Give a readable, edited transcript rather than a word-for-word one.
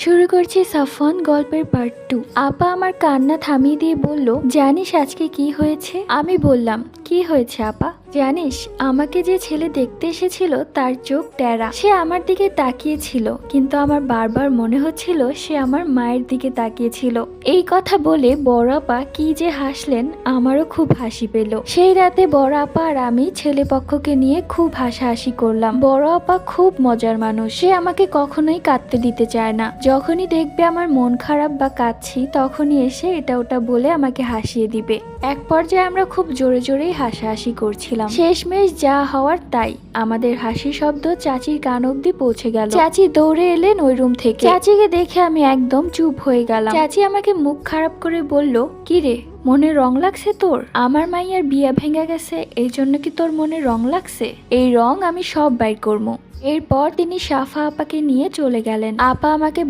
শুরু করছি সাফওয়ান গল্পের পার্ট 2। আপা আমার কান্না থামিয়ে দিয়ে বলল, জানিস আজকে কি হয়েছে? আমি বললাম, কি হয়েছে আপা? জানিস আমাকে যে ছেলে দেখতে এসেছিল তার চোখ টেরা। সে আমার দিকে তাকিয়েছিল, কিন্তু আমার বারবার মনে হচ্ছিল সে আমার মায়ের দিকে তাকিয়েছিল। এই কথা বলে বড় আপা কি যে হাসলেন, আমারও খুব হাসি পেল। সেই রাতে বড় আপা আর আমি ছেলে পক্ষকে নিয়ে খুব হাসাহাসি করলাম। বড় আপা খুব মজার মানুষ, সে আমাকে কখনোই কাঁদতে দিতে চায় না। যখনই দেখবে আমার মন খারাপ বা কাঁদছি, তখনই এসে এটা ওটা বলে আমাকে হাসিয়ে দিবে। এক পর্যায়ে আমরা খুব জোরে জোরেই হাসাহাসি করছিলাম। শেষমেশ যা হওয়ার তাই, আমাদের হাসি শব্দ চাচির কান অব্দি পৌঁছে গেল। চাচি দৌড়ে এলেন ওই রুম থেকে। চাচিকে দেখে আমি একদম চুপ হয়ে গেলাম। চাচি আমাকে মুখ খারাপ করে বলল, কি রে, মনে রং লাগছে তোর? আমার মাইয়ার বিয়া ভেঙে গেছে, এই জন্য কি তোর মনে রং লাগছে? এই রং আমি সব বাইর করবো। এরপর তিনি সাফা আপাকে নিয়ে চলে গেলেন। আপা আমাকে